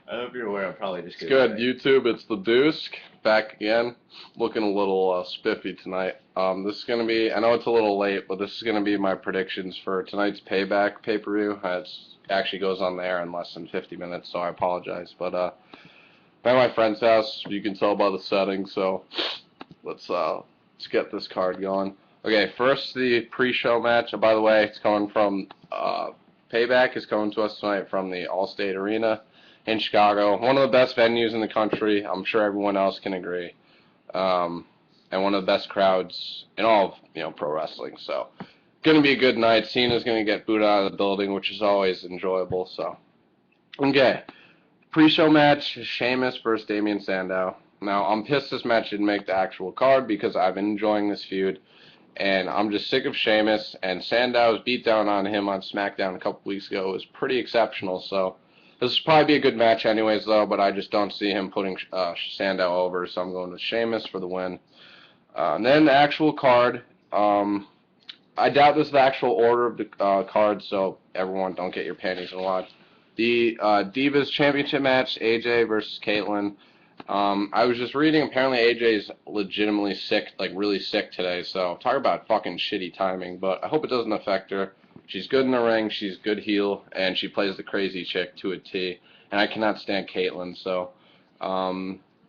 I hope you're aware. I'm probably just It's good. YouTube, it's the Deuce back again. Looking a little spiffy tonight. This is going to be, I know it's a little late, but this is going to be my predictions for tonight's Payback pay-per-view. It actually goes on the air in less than 50 minutes, so I apologize. But I'm at my friend's house. You can tell by the settings, so let's get this card going. Okay, first the pre-show match. By the way, it's coming from Payback is coming to us tonight from the Allstate Arena in Chicago. One of the best venues in the country. I'm sure everyone else can agree. And one of the best crowds in all of pro wrestling. So, gonna be a good night. Cena's gonna get booed out of the building, which is always enjoyable. So, okay, pre-show match: Sheamus versus Damien Sandow. Now, I'm pissed this match didn't make the actual card because I've been enjoying this feud. And I'm just sick of Sheamus, and Sandow's beatdown on him on SmackDown a couple weeks ago was pretty exceptional, so this will probably be a good match anyways, though, but I just don't see him putting Sandow over, so I'm going with Sheamus for the win. And then the actual card, I doubt this is the actual order of the card, so everyone don't get your panties in a wad. The Divas Championship match, AJ versus Kaitlyn. I was just reading, apparently AJ's legitimately sick, like really sick today, so talk about fucking shitty timing, but I hope it doesn't affect her. She's good in the ring, she's good heel, and she plays the crazy chick to a T, and I cannot stand Kaitlyn, so,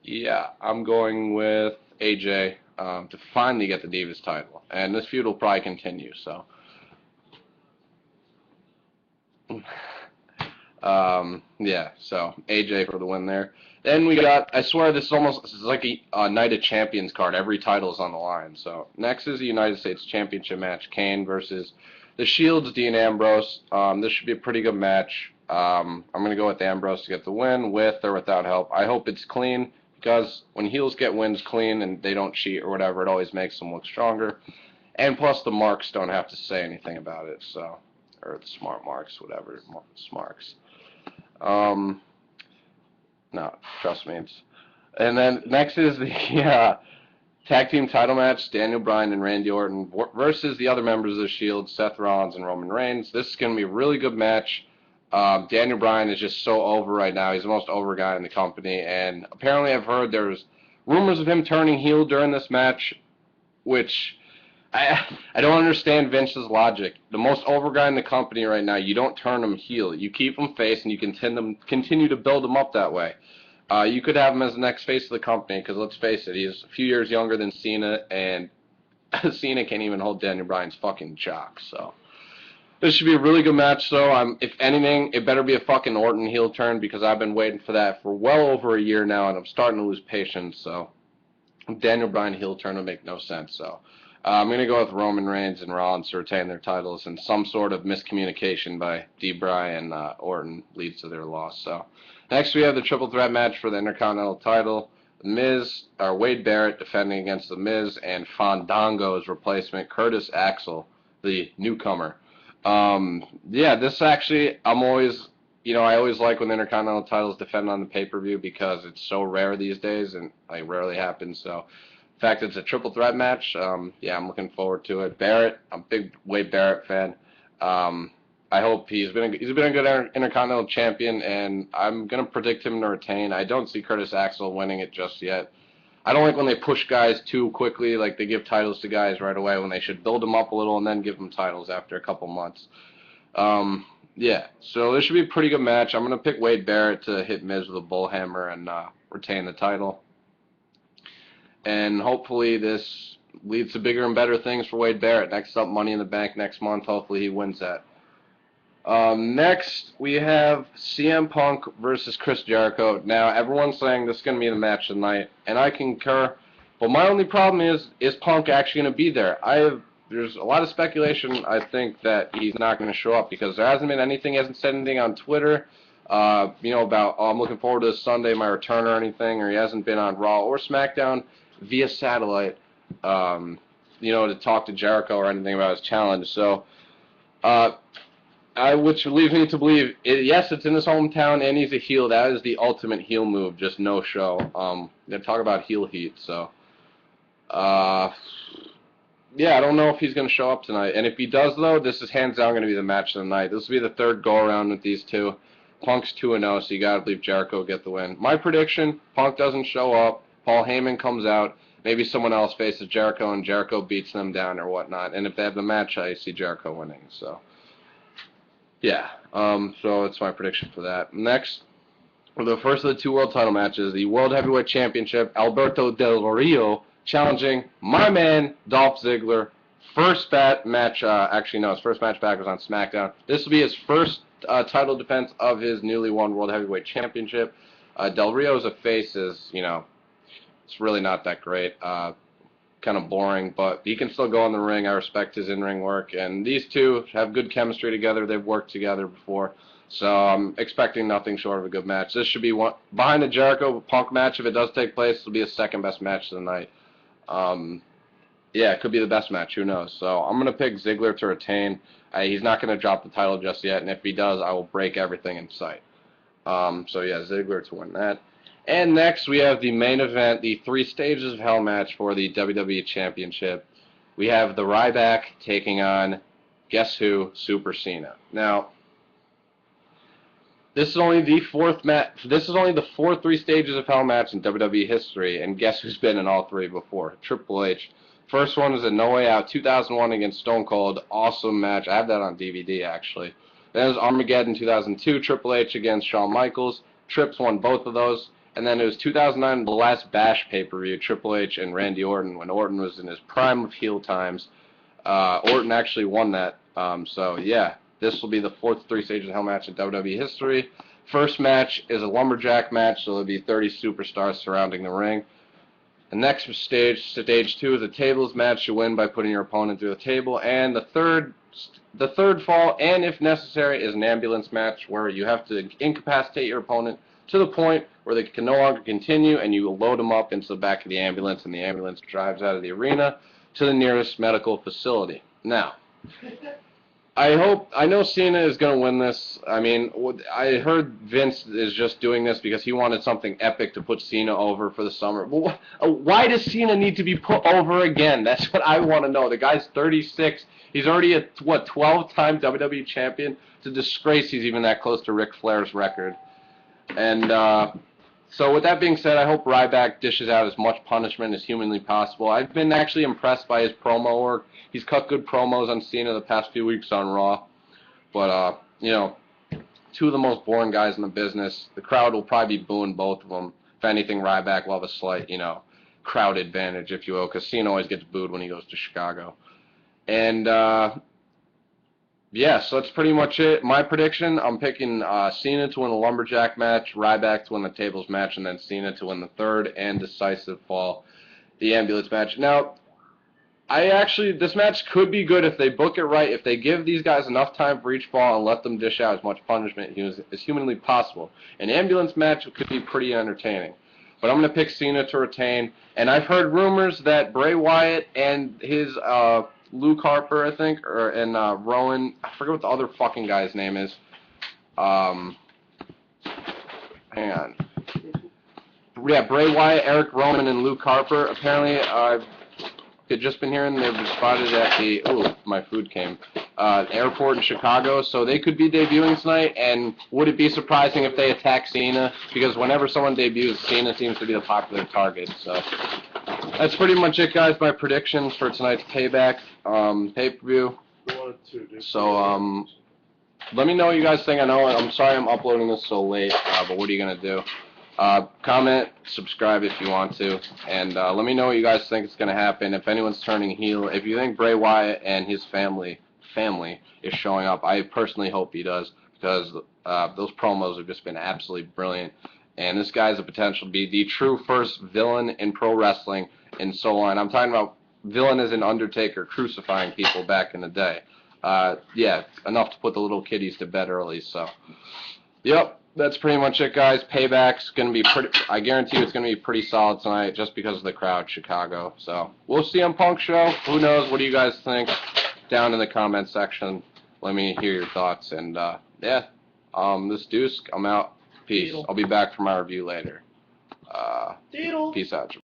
yeah, I'm going with AJ to finally get the Divas title, and this feud will probably continue, so. Yeah, so AJ for the win there. Then we got, I swear this is like a Night of Champions card. Every title is on the line. So next is the United States Championship match, Kane versus the Shield's Dean Ambrose. This should be a pretty good match. I'm going to go with Ambrose to get the win, with or without help. I hope it's clean, because when heels get wins clean and they don't cheat or whatever, it always makes them look stronger. And plus the marks don't have to say anything about it, so, or the smart marks, whatever, smarks. No, trust me. And then next is the tag team title match, Daniel Bryan and Randy Orton versus the other members of the Shield, Seth Rollins and Roman Reigns. This is going to be a really good match. Daniel Bryan is just so over right now. He's the most over guy in the company, and apparently I've heard there's rumors of him turning heel during this match, which I don't understand Vince's logic. The most over guy in the company right now, you don't turn him heel. You keep him face, and you continue to build him up that way. You could have him as the next face of the company, because let's face it, he's a few years younger than Cena, and Cena can't even hold Daniel Bryan's fucking jock, so. This should be a really good match, so if anything, it better be a fucking Orton heel turn, because I've been waiting for that for well over a year now, and I'm starting to lose patience, so. Daniel Bryan heel turn would make no sense, so. I'm going to go with Roman Reigns and Rollins to retain their titles, and some sort of miscommunication by Bryan and Orton leads to their loss. So next we have the triple threat match for the Intercontinental title. Wade Barrett defending against The Miz, and Fandango's replacement, Curtis Axel, the newcomer. Yeah, this actually, I always like when the Intercontinental titles defend on the pay-per-view because it's so rare these days, and it rarely happens, so. In fact, it's a triple threat match. Yeah, I'm looking forward to it. Barrett, I'm a big Wade Barrett fan. I hope he's been a good Intercontinental champion, and I'm gonna predict him to retain. I don't see Curtis Axel winning it just yet. I don't like when they push guys too quickly, like they give titles to guys right away when they should build them up a little and then give them titles after a couple months. Yeah, so this should be a pretty good match. I'm gonna pick Wade Barrett to hit Miz with a bullhammer and retain the title. And hopefully this leads to bigger and better things for Wade Barrett. Next up, Money in the Bank next month. Hopefully he wins that. Next, we have CM Punk versus Chris Jericho. Now, everyone's saying this is going to be the match tonight, and I concur. But my only problem is Punk actually going to be there? There's a lot of speculation, I think, that he's not going to show up because there hasn't been anything, he hasn't said anything on Twitter, about, oh, I'm looking forward to this Sunday, my return or anything, or he hasn't been on Raw or SmackDown via satellite, to talk to Jericho or anything about his challenge. So, which leads me to believe, yes, it's in his hometown and he's a heel. That is the ultimate heel move, just no show. They talk about heel heat, so. Yeah, I don't know if he's going to show up tonight. And if he does, though, this is hands down going to be the match of the night. This will be the third go-around with these two. Punk's 2-0, so you got to believe Jericho will get the win. My prediction, Punk doesn't show up. Paul Heyman comes out. Maybe someone else faces Jericho, and Jericho beats them down or whatnot. And if they have the match, I see Jericho winning. So, yeah. So that's my prediction for that. Next, for the first of the 2 world title matches, the World Heavyweight Championship, Alberto Del Rio challenging my man, Dolph Ziggler. First match, actually no, his first match back was on SmackDown. This will be his first title defense of his newly won World Heavyweight Championship. Del Rio's a face is, it's really not that great. Kind of boring, but he can still go in the ring. I respect his in-ring work, and these two have good chemistry together. They've worked together before, so I'm expecting nothing short of a good match. This should be one behind the Jericho Punk match. If it does take place, it'll be the second best match of the night. Yeah, it could be the best match. Who knows? So I'm going to pick Ziggler to retain. He's not going to drop the title just yet, and if he does, I will break everything in sight. So yeah, Ziggler to win that. And next, we have the main event, the 3 Stages of Hell match for the WWE Championship. We have the Ryback taking on, guess who, Super Cena. Now, this is only the 4th match. This is only the 4th 3 Stages of Hell match in WWE history, and guess who's been in all 3 before? Triple H. First one was a No Way Out 2001 against Stone Cold. Awesome match. I have that on DVD, actually. Then it was Armageddon 2002, Triple H against Shawn Michaels. Trips won both of those. And then it was 2009, the last Bash pay-per-view, Triple H and Randy Orton, when Orton was in his prime of heel times. Orton actually won that. So, yeah, this will be the 4th 3 Stages of Hell match in WWE history. First match is a lumberjack match, so there'll be 30 superstars surrounding the ring. The next stage 2, is a tables match. You win by putting your opponent through the table. And the third fall, and if necessary, is an ambulance match where you have to incapacitate your opponent to the point where they can no longer continue, and you load them up into the back of the ambulance, and the ambulance drives out of the arena to the nearest medical facility. Now, I know Cena is going to win this. I mean, I heard Vince is just doing this because he wanted something epic to put Cena over for the summer. Well, why does Cena need to be put over again? That's what I want to know. The guy's 36. He's already a, 12-time WWE champion. It's a disgrace he's even that close to Ric Flair's record. And so with that being said, I hope Ryback dishes out as much punishment as humanly possible. I've been actually impressed by his promo work. He's cut good promos on Cena the past few weeks on Raw. But, 2 of the most boring guys in the business. The crowd will probably be booing both of them. If anything, Ryback will have a slight, crowd advantage, if you will, because Cena always gets booed when he goes to Chicago. And, yeah, so that's pretty much it. My prediction, I'm picking Cena to win the lumberjack match, Ryback to win the tables match, and then Cena to win the 3rd and decisive fall, the ambulance match. Now, this match could be good if they book it right, if they give these guys enough time for each fall and let them dish out as much punishment as humanly possible. An ambulance match could be pretty entertaining. But I'm going to pick Cena to retain, and I've heard rumors that Bray Wyatt and his Luke Harper, I think, and Rowan, I forget what the other fucking guy's name is. Hang on. Yeah, Bray Wyatt, Eric Rowan, and Luke Harper. Apparently, I've just been hearing they've been spotted at the, my food came, airport in Chicago, so they could be debuting tonight, and would it be surprising if they attack Cena? Because whenever someone debuts, Cena seems to be the popular target, so that's pretty much it, guys, my predictions for tonight's Payback pay-per-view. So, let me know what you guys think. I'm sorry I'm uploading this so late, but what are you going to do? Comment, subscribe if you want to, and let me know what you guys think is going to happen. If anyone's turning heel, if you think Bray Wyatt and his family is showing up, I personally hope he does, because those promos have just been absolutely brilliant, and this guy has the potential to be the true first villain in pro wrestling and so on. I'm talking about villain as an Undertaker crucifying people back in the day. Yeah, enough to put the little kiddies to bed early, so. Yep, that's pretty much it, guys. Payback's going to be pretty, I guarantee you it's going to be pretty solid tonight just because of the crowd, Chicago. So, we'll see on Punk Show. Who knows? What do you guys think? Down in the comment section. Let me hear your thoughts. And, yeah, this Deuce, I'm out. Peace. I'll be back for my review later. Peace out.